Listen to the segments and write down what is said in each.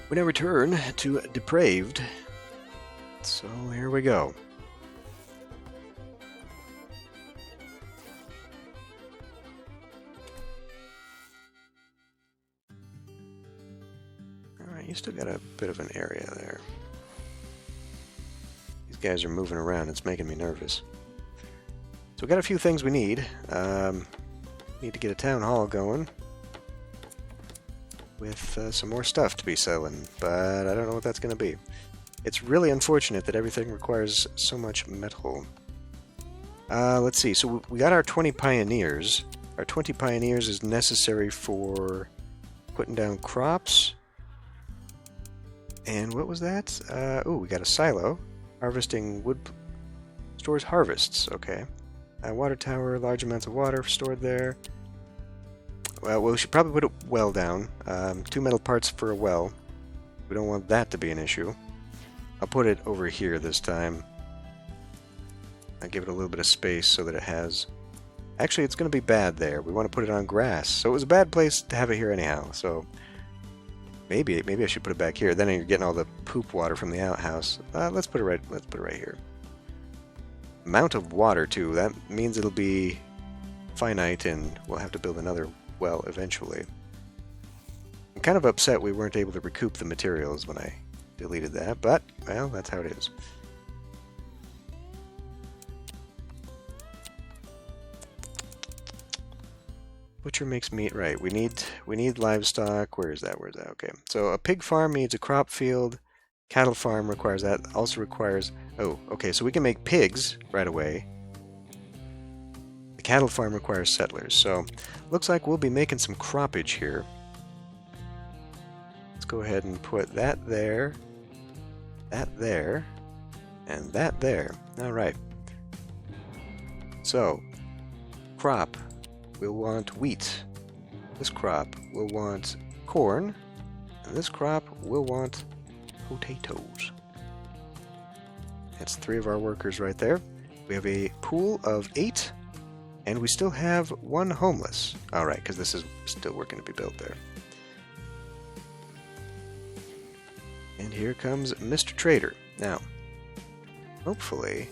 We now return to Depraved. So here we go. Alright, you still got a bit of an area there. These guys are moving around, it's making me nervous. So we got a few things we need. Need to get a town hall going with some more stuff to be selling, but I don't know what that's going to be. It's really unfortunate that everything requires so much metal. Let's see, so we got our 20 pioneers. Our 20 pioneers is necessary for putting down crops. And what was that? Oh, we got a silo. Harvesting wood. Stores harvests, okay. Water tower, large amounts of water stored there. Well, we should probably put a well down. 2 metal parts for a well. We don't want that to be an issue. I'll put it over here this time. I'll give it a little bit of space so that it has... Actually, it's going to be bad there. We want to put it on grass. So it was a bad place to have it here anyhow. So maybe I should put it back here. Then you're getting all the poop water from the outhouse. Let's put it right here. Amount of water too. That means it'll be finite, and we'll have to build another well eventually. I'm kind of upset we weren't able to recoup the materials when I deleted that, but well, that's how it is. Butcher makes meat, right? We need livestock. Where is that? Okay. So a pig farm needs a crop field. Cattle farm requires that. Also requires... Oh, okay, so we can make pigs right away. The cattle farm requires settlers. So, looks like we'll be making some croppage here. Let's go ahead and put that there, and that there. Alright. So, crop. We'll want wheat. This crop will want corn. And this crop will want potatoes. That's 3 of our workers right there. We have a pool of 8, and we still have 1 homeless. Alright, because this is still working to be built there. And here comes Mr. Trader. Now, hopefully,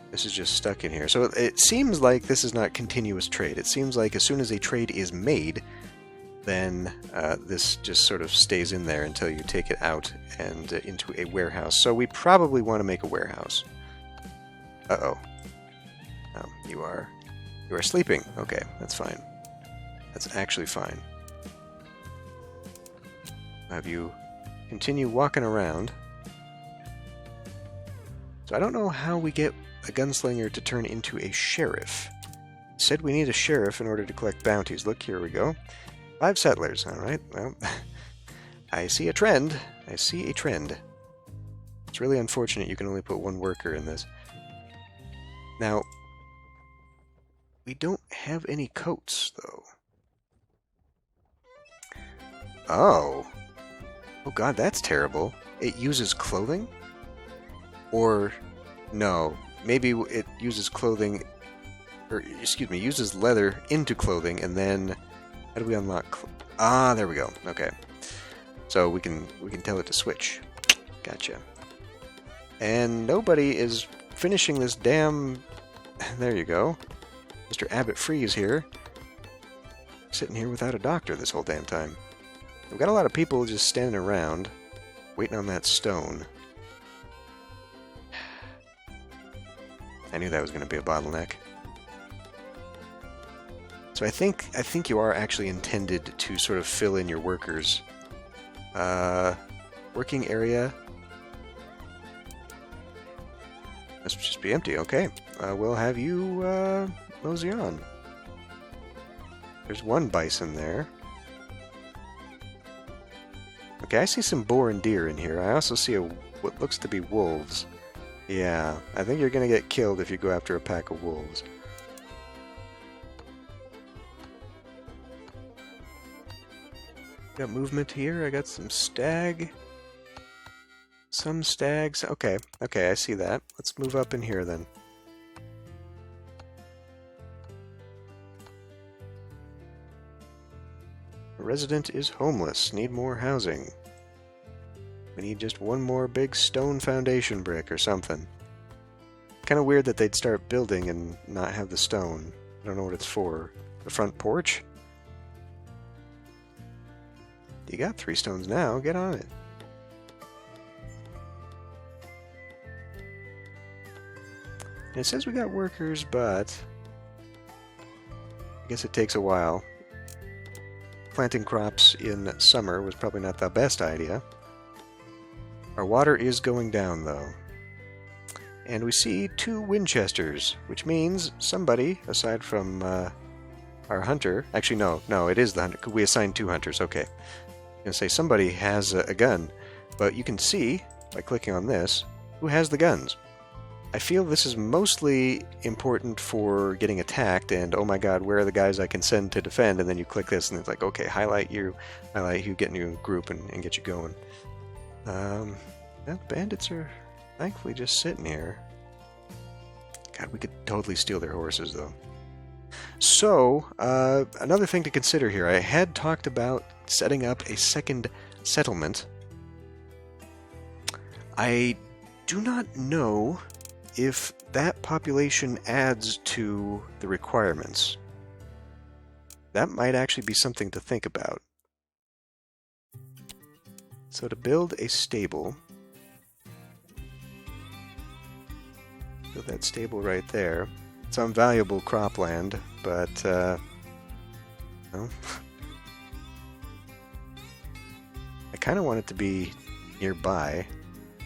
this is just stuck in here. So it seems like this is not continuous trade. It seems like as soon as a trade is made, then this just sort of stays in there until you take it out and into a warehouse. So we probably want to make a warehouse. Uh-oh. You are sleeping. Okay, that's fine. That's actually fine. I'll have you continue walking around. So I don't know how we get a gunslinger to turn into a sheriff. It said we need a sheriff in order to collect bounties. Look, here we go. 5 settlers, alright, well, I see a trend. It's really unfortunate you can only put 1 worker in this. Now, we don't have any coats, though. Oh god, that's terrible. It uses clothing? Or, no, maybe it uses clothing, or, excuse me, uses leather into clothing, and then... How do we unlock? There we go. Okay. So we can tell it to switch. Gotcha. And nobody is finishing this damn... There you go. Mr. Abbott Freeze here. Sitting here without a doctor this whole damn time. We've got a lot of people just standing around, waiting on that stone. I knew that was going to be a bottleneck. So I think you are actually intended to sort of fill in your workers. Working area. This will just be empty. Okay. We'll have you mosey on. There's 1 bison there. Okay, I see some boar and deer in here. I also see what looks to be wolves. Yeah, I think you're going to get killed if you go after a pack of wolves. Got movement here. I got some stag. Some stags. Okay, I see that. Let's move up in here then. A resident is homeless. Need more housing. We need just one more big stone foundation brick or something. Kind of weird that they'd start building and not have the stone. I don't know what it's for. The front porch? You got 3 stones now. Get on it. And it says we got workers, but I guess it takes a while. Planting crops in summer was probably not the best idea. Our water is going down, though. And we see 2 Winchesters, which means somebody, aside from our hunter... Actually, no, it is the hunter. We assigned 2 hunters, okay. I'm going to say somebody has a gun, but you can see, by clicking on this, who has the guns. I feel this is mostly important for getting attacked, and oh my god, where are the guys I can send to defend? And then you click this, and it's like, okay, highlight you, get in your group, and get you going. Yeah, the bandits are thankfully just sitting here. God, we could totally steal their horses, though. So, another thing to consider here. I had talked about setting up a second settlement. I do not know if that population adds to the requirements. That might actually be something to think about. So to build a stable, build that stable right there. It's on valuable cropland, but well, I kind of want it to be nearby.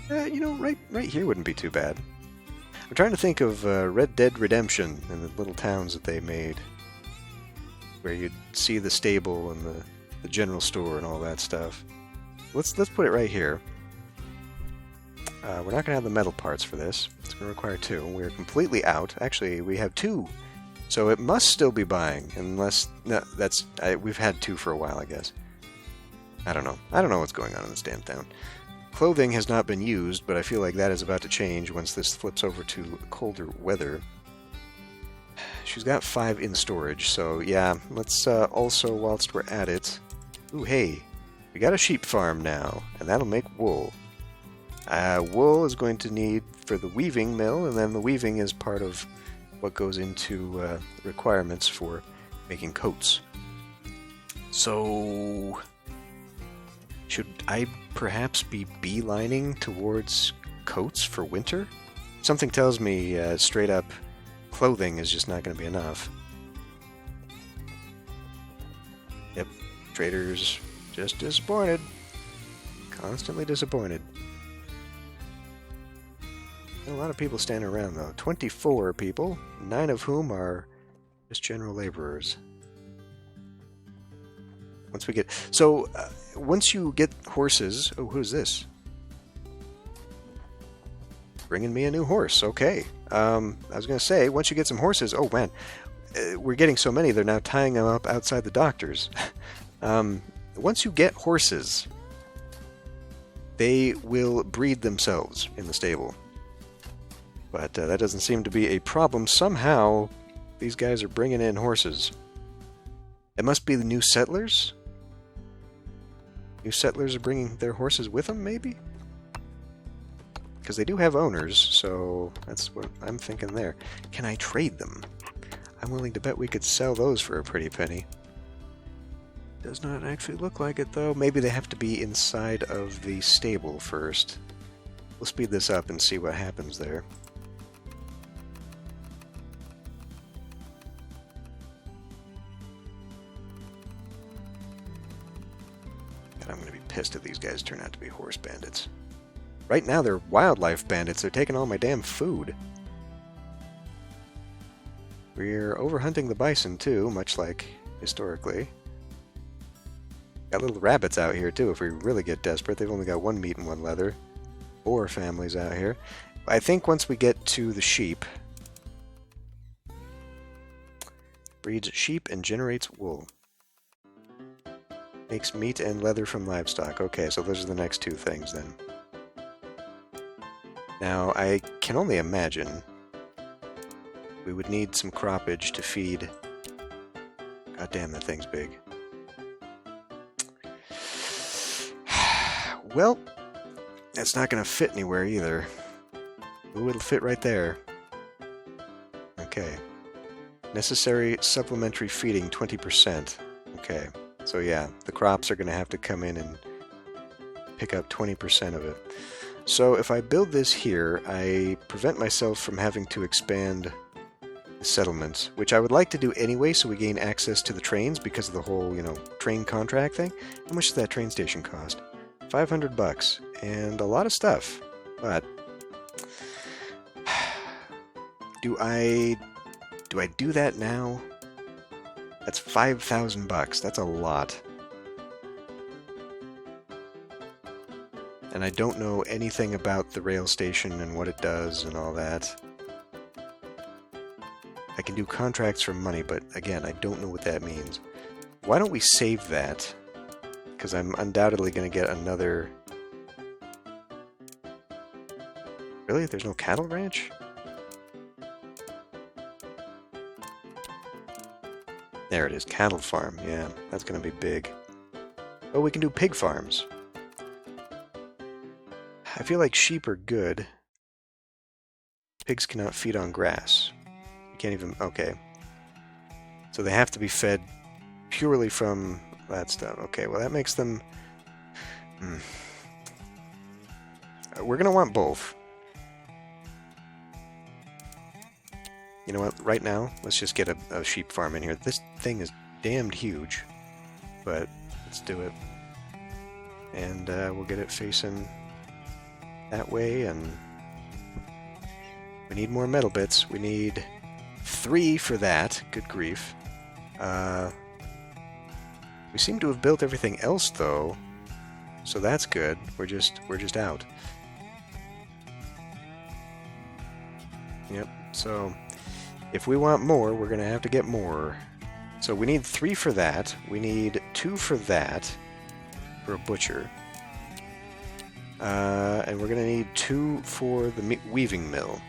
You know, right here wouldn't be too bad. I'm trying to think of Red Dead Redemption and the little towns that they made, where you'd see the stable and the general store and all that stuff. Let's put it right here. We're not going to have the metal parts for this. It's going to require 2. We're completely out. Actually, we have 2, so it must still be buying, unless no, we've had 2 for a while, I guess. I don't know. I don't know what's going on in this damn town. Clothing has not been used, but I feel like that is about to change once this flips over to colder weather. She's got 5 in storage, so yeah, let's also, whilst we're at it... Ooh, hey, we got a sheep farm now, and that'll make wool. Wool is going to need for the weaving mill, and then the weaving is part of what goes into requirements for making coats. So... should I perhaps be beelining towards coats for winter? Something tells me straight up clothing is just not going to be enough. Yep, traders just disappointed. Constantly disappointed. A lot of people standing around though. 24 people, 9 of whom are just general laborers. Once we get... So, once you get horses... Oh, who's this? Bringing me a new horse. Okay. I was going to say, once you get some horses... Oh, man. We're getting so many, they're now tying them up outside the doctors. Once you get horses, they will breed themselves in the stable. But that doesn't seem to be a problem. Somehow, these guys are bringing in horses. It must be the new settlers? New settlers are bringing their horses with them, maybe? Because they do have owners, so that's what I'm thinking there. Can I trade them? I'm willing to bet we could sell those for a pretty penny. Does not actually look like it, though. Maybe they have to be inside of the stable first. We'll speed this up and see what happens there. I'm going to be pissed if these guys turn out to be horse bandits. Right now they're wildlife bandits. They're taking all my damn food. We're overhunting the bison too, much like historically. Got little rabbits out here too if we really get desperate. They've only got 1 meat and 1 leather. 4 families out here. I think once we get to the sheep... breeds sheep and generates wool. Makes meat and leather from livestock. Okay, so those are the next 2 things then. Now, I can only imagine we would need some croppage to feed... God damn, that thing's big. Well, That's not going to fit anywhere either. Ooh, it'll fit right there. Okay. Necessary supplementary feeding, 20%. Okay. So yeah, the crops are going to have to come in and pick up 20% of it. So if I build this here, I prevent myself from having to expand the settlements, which I would like to do anyway, so we gain access to the trains because of the whole, train contract thing. How much does that train station cost? $500, and a lot of stuff. But do I do that now? That's $5,000. That's a lot. And I don't know anything about the rail station and what it does and all that. I can do contracts for money, but again, I don't know what that means. Why don't we save that? Because I'm undoubtedly going to get another... Really? There's no cattle ranch? There it is, cattle farm. Yeah, that's going to be big. Oh, we can do pig farms. I feel like sheep are good. Pigs cannot feed on grass. You can't even... Okay. So they have to be fed purely from that stuff. Okay, well that makes them... We're going to want both. You know what? Right now, let's just get a sheep farm in here. This thing is damned huge. But let's do it. And we'll get it facing that way, and we need more metal bits. We need 3 for that. Good grief. We seem to have built everything else though, so that's good. We're just out. Yep. So if we want more, we're gonna have to get more. So we need 3 for that. We need 2 for that, for a butcher. And we're going to need 2 for the weaving mill.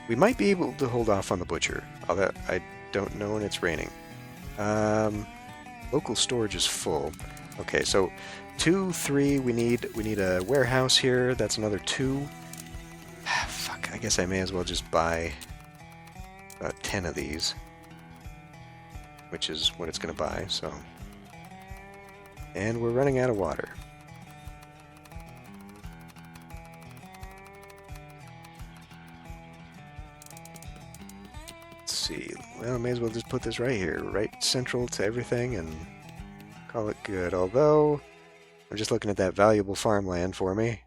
We might be able to hold off on the butcher, although I don't know when it's raining. Local storage is full. Okay, so 2, 3, we need a warehouse here. That's another 2. Fuck, I guess I may as well just buy about 10 of these, which is what it's going to buy, so. And we're running out of water. See. Well, I may as well just put this right here, right central to everything, and call it good. Although, I'm just looking at that valuable farmland for me.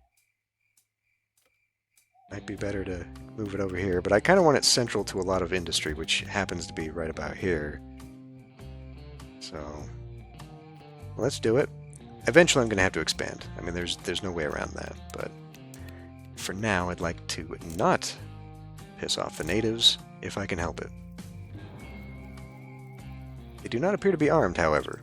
Might be better to move it over here, but I kind of want it central to a lot of industry, which happens to be right about here. So, let's do it. Eventually I'm going to have to expand. I mean, there's no way around that, but for now I'd like to not piss off the natives if I can help it. They do not appear to be armed, however.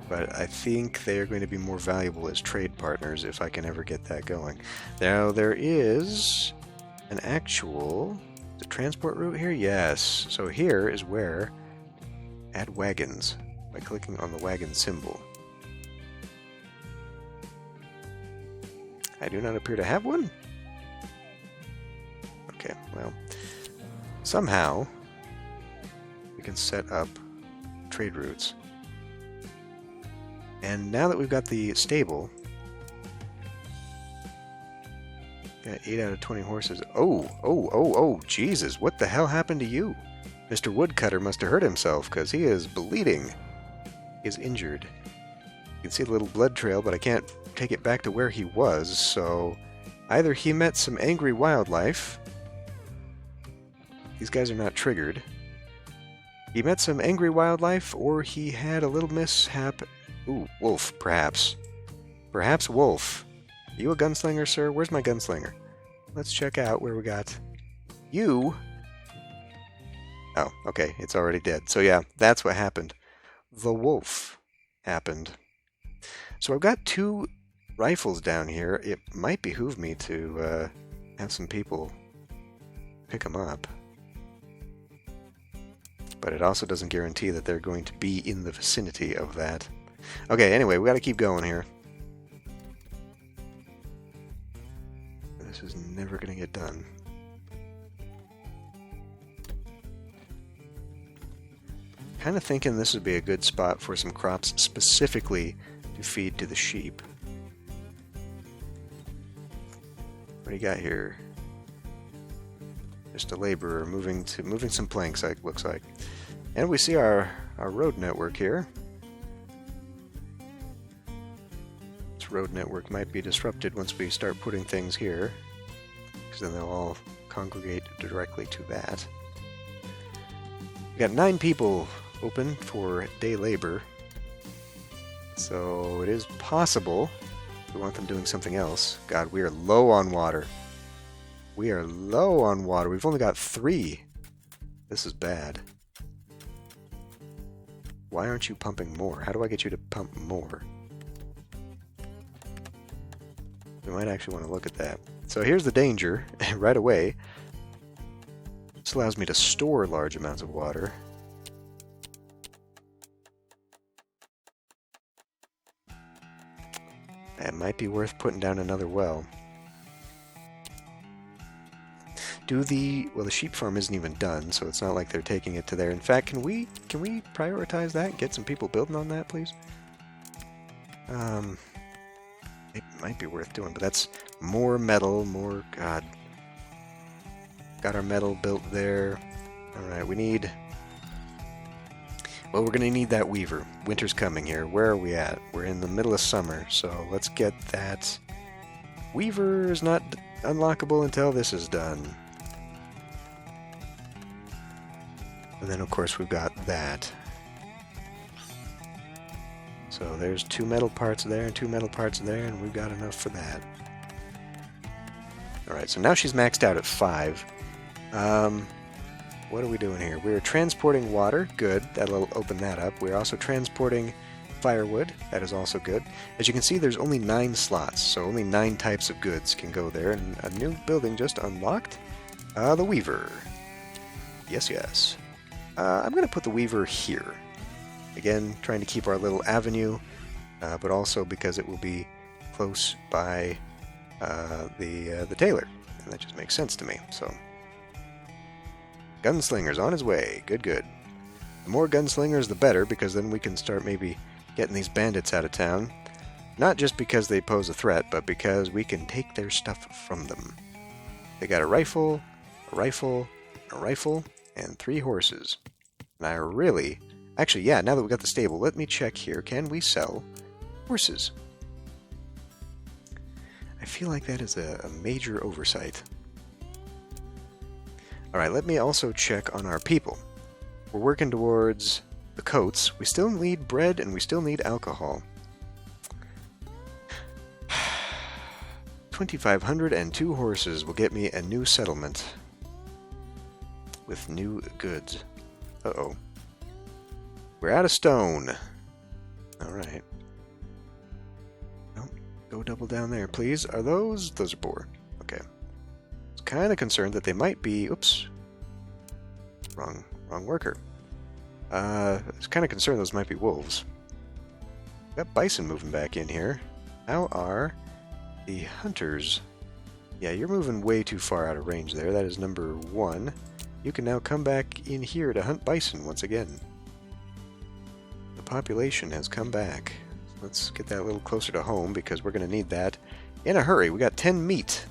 But I think they are going to be more valuable as trade partners if I can ever get that going. Now, there is an actual... the transport route here? Yes. So here is where... add wagons by clicking on the wagon symbol. I do not appear to have one? Okay, well... somehow... we can set up trade routes. And now that we've got the stable, got 8 out of 20 horses. Oh, Jesus, what the hell happened to you? Mr. Woodcutter must have hurt himself, because he is bleeding. He is injured. You can see the little blood trail, but I can't take it back to where he was, so either he met some angry wildlife. These guys are not triggered. He met some angry wildlife, or he had a little mishap. Ooh, wolf, perhaps. Perhaps wolf. Are you a gunslinger, sir? Where's my gunslinger? Let's check out where we got you. Oh, okay, it's already dead. So yeah, that's what happened. The wolf happened. So I've got 2 rifles down here. It might behoove me to have some people pick them up. But it also doesn't guarantee that they're going to be in the vicinity of that. Okay, anyway, we gotta keep going here. This is never going to get done. Kind of thinking this would be a good spot for some crops specifically to feed to the sheep. What do you got here? Just a laborer moving some planks, it looks like. And we see our road network here. This road network might be disrupted once we start putting things here, because then they'll all congregate directly to that. We got 9 people open for day labor, so it is possible we want them doing something else. God, we are low on water. We are low on water. We've only got 3. This is bad. Why aren't you pumping more? How do I get you to pump more? We might actually want to look at that. So here's the danger right away. This allows me to store large amounts of water. It might be worth putting down another well. Well, the sheep farm isn't even done, so it's not like they're taking it to there. In fact, can we prioritize that? Get some people building on that, please? It might be worth doing, but that's more metal, more... God. Got our metal built there. Alright, we need... Well, we're going to need that weaver. Winter's coming here. Where are we at? We're in the middle of summer, so let's get that. Weaver is not unlockable until this is done. And then, of course, we've got that. So there's 2 metal parts there and 2 metal parts there, and we've got enough for that. Alright, so now she's maxed out at 5. What are we doing here? We're transporting water. Good. That'll open that up. We're also transporting firewood. That is also good. As you can see, there's only 9 slots, so only 9 types of goods can go there. And a new building just unlocked. The Weaver. Yes, yes. I'm going to put the Weaver here. Again, trying to keep our little avenue, but also because it will be close by the tailor. And that just makes sense to me, so... Gunslinger's on his way. Good, good. The more gunslingers, the better, because then we can start maybe getting these bandits out of town. Not just because they pose a threat, but because we can take their stuff from them. They got a rifle, a rifle, a rifle, and 3 horses. And I really... Actually, yeah, now that we've got the stable, let me check here. Can we sell horses? I feel like that is a major oversight. Alright, let me also check on our people. We're working towards the coats. We still need bread and we still need alcohol. 2,500 and 2 horses will get me a new settlement with new goods. Uh-oh. We're out of stone. Alright. Nope. Go double down there, please. Are those? Those are boar. Okay. Kind of concerned that they might be... Oops. Wrong worker. I was kind of concerned those might be wolves. Got bison moving back in here. How are the hunters? Yeah, you're moving way too far out of range there. That is number 1. You can now come back in here to hunt bison once again. The population has come back. Let's get that a little closer to home because we're going to need that in a hurry. We got 10 meat.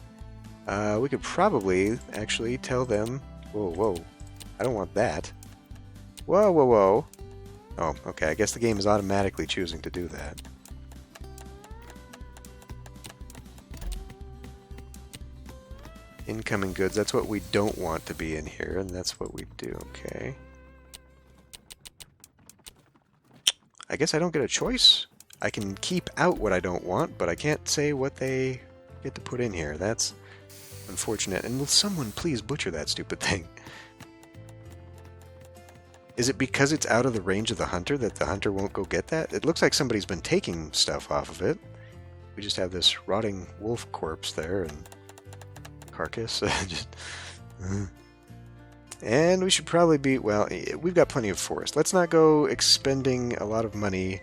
We could probably actually tell them... Whoa, whoa. I don't want that. Whoa, whoa, whoa. Oh, okay. I guess the game is automatically choosing to do that. Incoming goods. That's what we don't want to be in here, and that's what we do. Okay. I guess I don't get a choice. I can keep out what I don't want, but I can't say what they get to put in here. That's... unfortunate. And will someone please butcher that stupid thing? Is it because it's out of the range of the hunter that the hunter won't go get that? It looks like somebody's been taking stuff off of it. We just have this rotting wolf corpse there and carcass. And we should probably be... Well, we've got plenty of forest. Let's not go expending a lot of money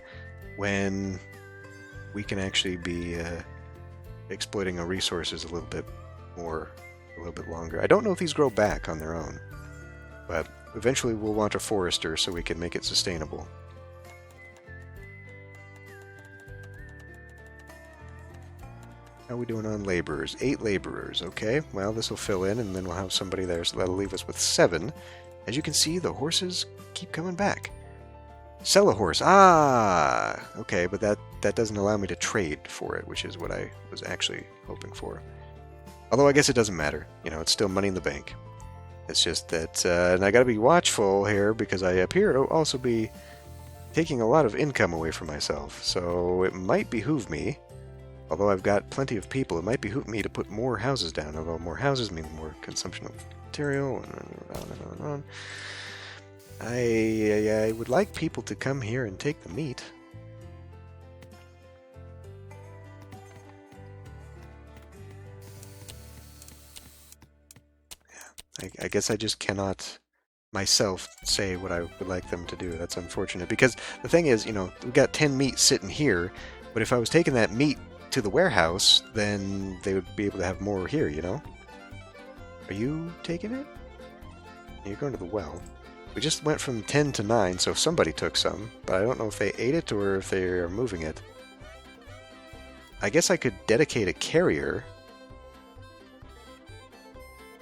when we can actually be exploiting our resources a little bit more a little bit longer. I don't know if these grow back on their own, but eventually we'll want a forester so we can make it sustainable. How are we doing on laborers? 8 laborers, okay. Well, this will fill in, and then we'll have somebody there, so that'll leave us with 7. As you can see, the horses keep coming back. Sell a horse. Ah! Okay, but that doesn't allow me to trade for it, which is what I was actually hoping for. Although I guess it doesn't matter. You know, it's still money in the bank. It's just that, and I gotta be watchful here, because I appear to also be taking a lot of income away from myself. So it might behoove me, although I've got plenty of people, it might behoove me to put more houses down, although more houses mean more consumption of material, and on and on and on. I would like people to come here and take the meat. Yeah, I guess I just cannot myself say what I would like them to do. That's unfortunate, because the thing is, you know, we've got 10 meat sitting here, but if I was taking that meat to the warehouse, then they would be able to have more here, you know? Are you taking it? You're going to the well. We just went from 10 to 9, so somebody took some, but I don't know if they ate it or if they are moving it. I guess I could dedicate a carrier.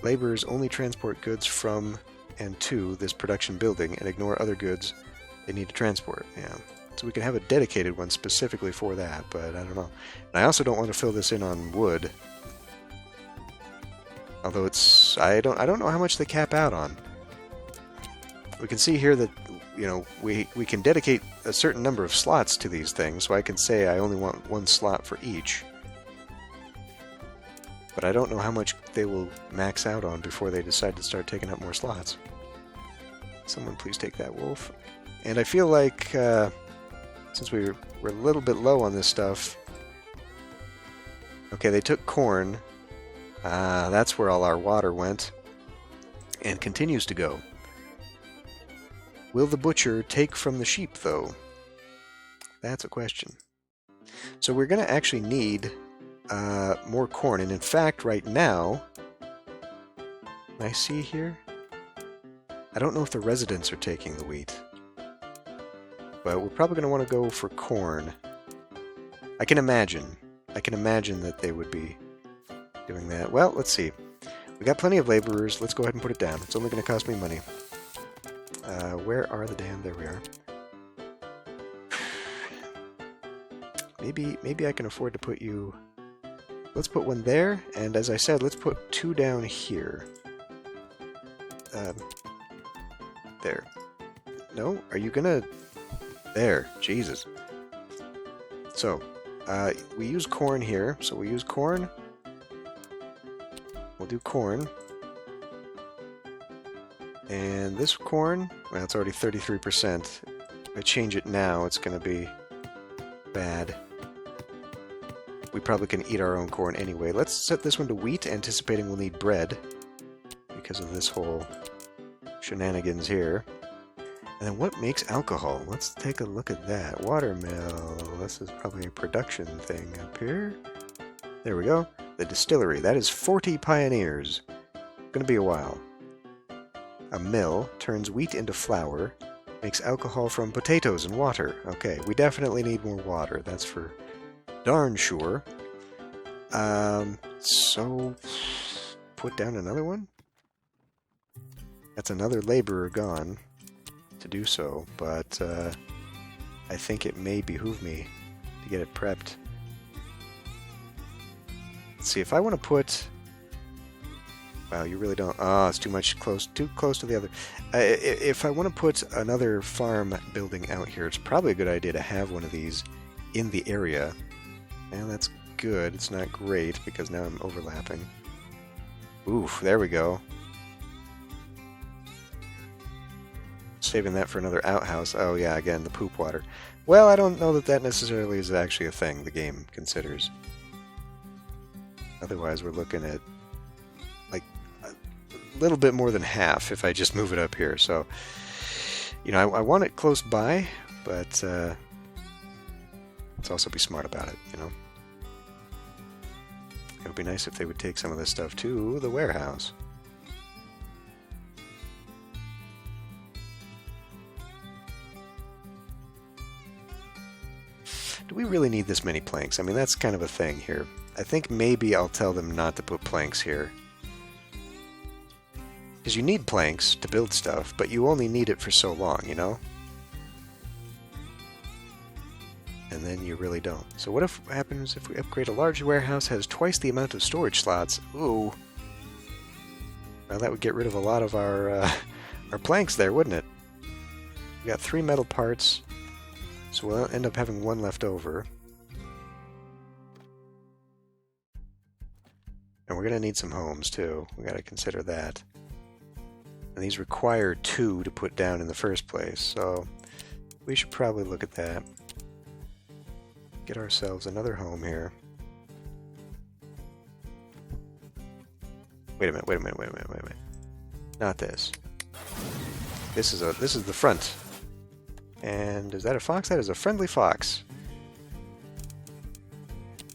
Laborers only transport goods from and to this production building and ignore other goods they need to transport. Yeah. So we can have a dedicated one specifically for that, but I don't know. And I also don't want to fill this in on wood. Although it's I don't know how much they cap out on. We can see here that, you know, we can dedicate a certain number of slots to these things, so I can say I only want 1 slot for each. But I don't know how much they will max out on before they decide to start taking up more slots. Someone please take that wolf. And I feel like, since we're a little bit low on this stuff... Okay, they took corn. That's where all our water went. And continues to go. Will the butcher take from the sheep, though? That's a question. So we're going to actually need more corn. And in fact, right now... Can I see here? I don't know if the residents are taking the wheat. But we're probably going to want to go for corn. I can imagine that they would be doing that. Well, let's see. We got plenty of laborers. Let's go ahead and put it down. It's only going to cost me money. Where are the damn... There we are. Maybe I can afford to put you... Let's put 1 there, and as I said, let's put 2 down here. There. No? Are you gonna... There. Jesus. So, we use corn here, so we use corn. We'll do corn. And this corn, well, it's already 33%. If I change it now, it's going to be bad. We probably can eat our own corn anyway. Let's set this one to wheat, anticipating we'll need bread because of this whole shenanigans here. And then what makes alcohol? Let's take a look at that. Watermill. This is probably a production thing up here. There we go. The distillery. That is 40 pioneers. Going to be a while. A mill turns wheat into flour, makes alcohol from potatoes and water. Okay, we definitely need more water, that's for darn sure. So, put down another one? That's another laborer gone to do so, but I think it may behoove me to get it prepped. Let's see, if I want to put... Wow, you really don't... Oh, it's too close to the other. If I want to put another farm building out here, it's probably a good idea to have one of these in the area. And that's good. It's not great, because now I'm overlapping. Oof, there we go. Saving that for another outhouse. Oh yeah, again, the poop water. Well, I don't know that that necessarily is actually a thing the game considers. Otherwise, we're looking at like a little bit more than half if I just move it up here. So, you know, I want it close by, but let's also be smart about it, you know. would be nice if they would take some of this stuff to the warehouse. Do we really need this many planks? I mean, that's kind of a thing here. I think maybe I'll tell them not to put planks here. Because you need planks to build stuff, but you only need it for so long, you know? And then you really don't. So what happens if we upgrade a large warehouse, has twice the amount of storage slots? Ooh. Well, that would get rid of a lot of our planks there, wouldn't it? We got 3 metal parts, so we'll end up having 1 left over. And we're going to need some homes, too. We got to consider that. And these require 2 to put down in the first place, so we should probably look at that. Get ourselves another home here. Wait a minute. Not this. This is the front. And is that a fox? That is a friendly fox.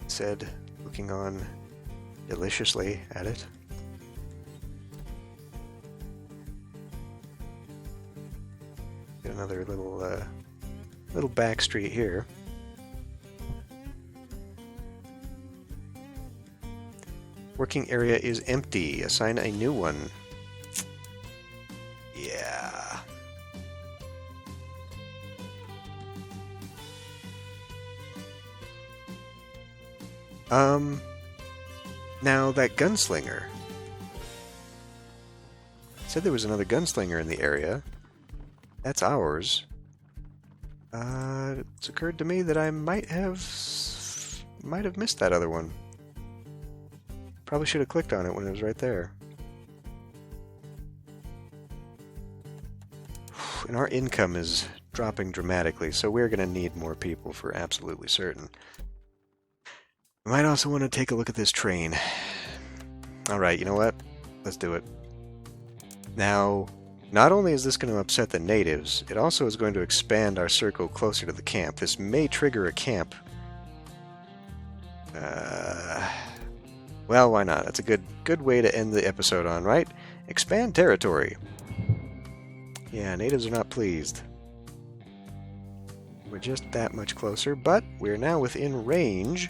Said, looking on deliciously at it. Get another little back street here. Working area is empty. Assign a new one. Yeah. Now that gunslinger. Said there was another gunslinger in the area. That's ours. It's occurred to me that I might have missed that other one. Probably should have clicked on it when it was right there. And our income is dropping dramatically, so we're going to need more people for absolutely certain. We might also want to take a look at this train. Alright, you know what? Let's do it. Now, not only is this going to upset the natives, it also is going to expand our circle closer to the camp. This may trigger a camp. Well, why not? That's a good way to end the episode on, right? Expand territory. Yeah, natives are not pleased. We're just that much closer, but we're now within range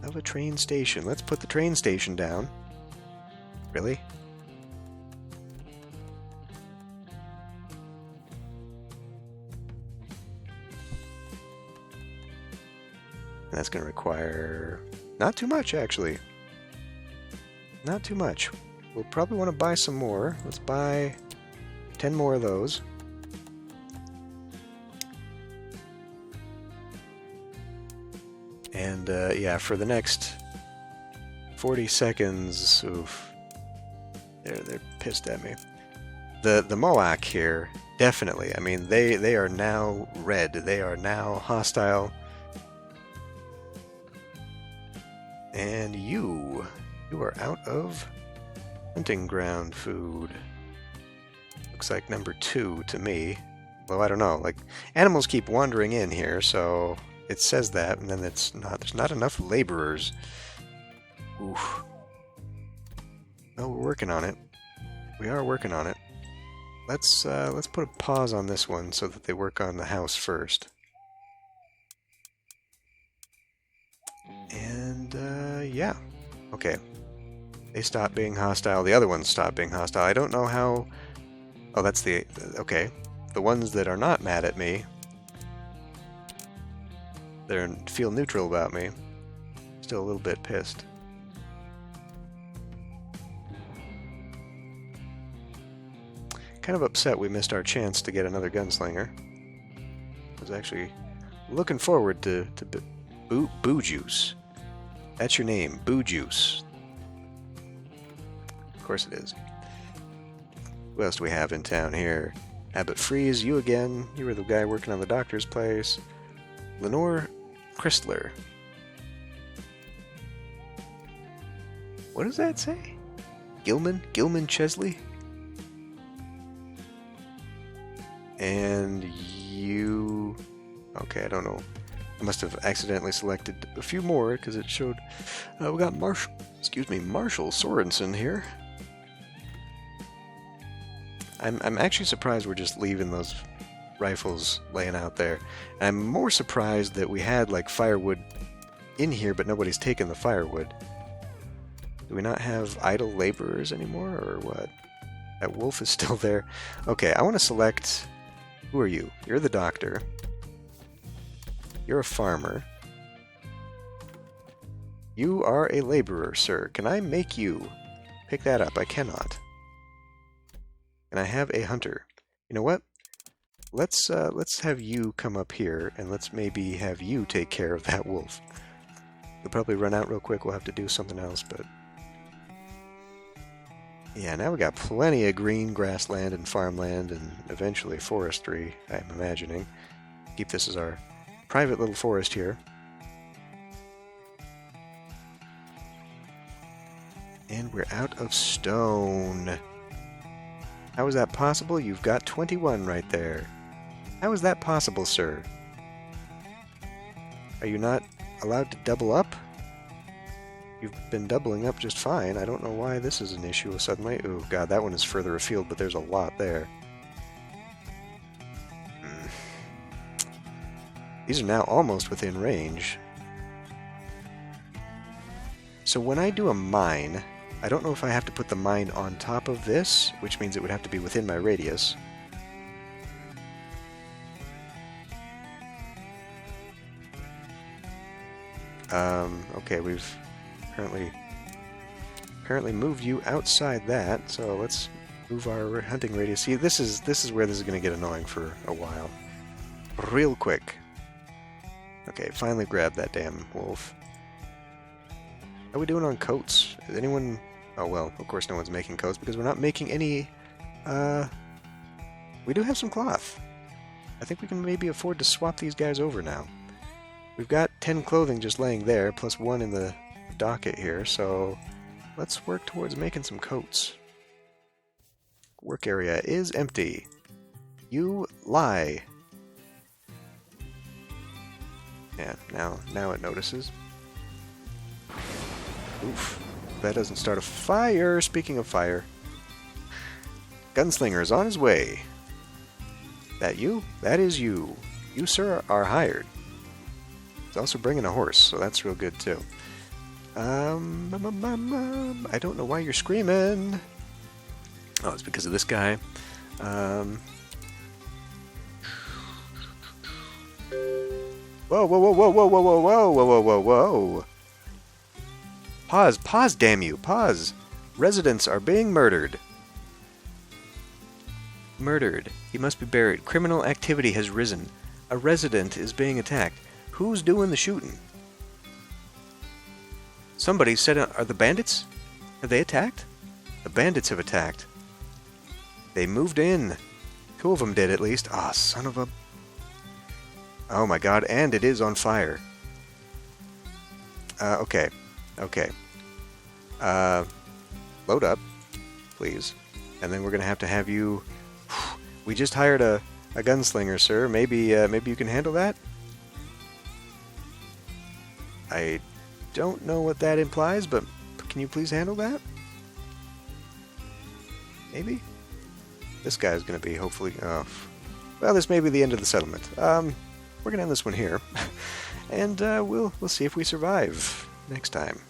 of a train station. Let's put the train station down. Really? And that's going to require not too much, actually. Not too much. We'll probably want to buy some more. Let's buy 10 more of those. And yeah, for the next 40 seconds, oof, they're pissed at me. The Moak here, definitely. I mean, they are now red. They are now hostile. And you are out of hunting ground food. Looks like number 2 to me. Well, I don't know. Like, animals keep wandering in here, so it says that, and then it's not. There's not enough laborers. Oof. No, we're working on it. We are working on it. Let's put a pause on this one so that they work on the house first. And yeah, okay. They stop being hostile. The other ones stop being hostile. I don't know how. Oh, that's the okay. The ones that are not mad at me, they feel neutral about me. Still a little bit pissed. Kind of upset we missed our chance to get another gunslinger. I was actually looking forward to Boo Juice. That's your name, Boo Juice. Of course it is. Who else do we have in town here? Abbott Freeze, you again. You were the guy working on the doctor's place. Lenore Christler. What does that say? Gilman Chesley? And you... Okay, I don't know. I must have accidentally selected a few more because it showed we got Marshall Sorensen here. I'm actually surprised we're just leaving those rifles laying out there. I'm more surprised that we had like firewood in here, but nobody's taken the firewood. Do we not have idle laborers anymore, or what? That wolf is still there. Okay, I want to select... Who are you? You're the doctor. You're a farmer. You are a laborer, sir. Can I make you pick that up? I cannot. Can I have a hunter? You know what? Let's have you come up here, and let's maybe have you take care of that wolf. You'll probably run out real quick. We'll have to do something else, but... Yeah, now we got plenty of green grassland and farmland and eventually forestry, I'm imagining. Keep this as our private little forest here. And we're out of stone. How is that possible? You've got 21 right there. How is that possible, sir? Are you not allowed to double up? You've been doubling up just fine. I don't know why this is an issue suddenly. Ooh, God, that one is further afield, but there's a lot there. These are now almost within range. So when I do a mine, I don't know if I have to put the mine on top of this, which means it would have to be within my radius. Okay, we've apparently moved you outside that, so let's move our hunting radius. See, this is where this is going to get annoying for a while. Real quick. Okay, finally grabbed that damn wolf. How are we doing on coats? Is anyone... Oh, well, of course no one's making coats because we're not making any... We do have some cloth. I think we can maybe afford to swap these guys over now. We've got 10 clothing just laying there, plus 1 in the docket here, so let's work towards making some coats. Work area is empty. You lie. Yeah, now it notices. Oof. That doesn't start a fire. Speaking of fire. Gunslinger is on his way. That you? That is you. You, sir, are hired. He's also bringing a horse, so that's real good, too. I don't know why you're screaming. Oh, it's because of this guy. Whoa, whoa, whoa, whoa, whoa, whoa, whoa, whoa, whoa, whoa, whoa. Pause, damn you, pause. Residents are being murdered. Murdered. He must be buried. Criminal activity has risen. A resident is being attacked. Who's doing the shooting? Somebody said, are the bandits? Have they attacked? The bandits have attacked. They moved in. 2 of them did, at least. Ah, son of a... Oh my god, and it is on fire. Okay. Okay. Load up, please. And then we're gonna have to have you... We just hired a gunslinger, sir. Maybe you can handle that? I don't know what that implies, but can you please handle that? Maybe? This guy's gonna be, hopefully... well, this may be the end of the settlement. We're gonna end this one here. And we'll see if we survive next time.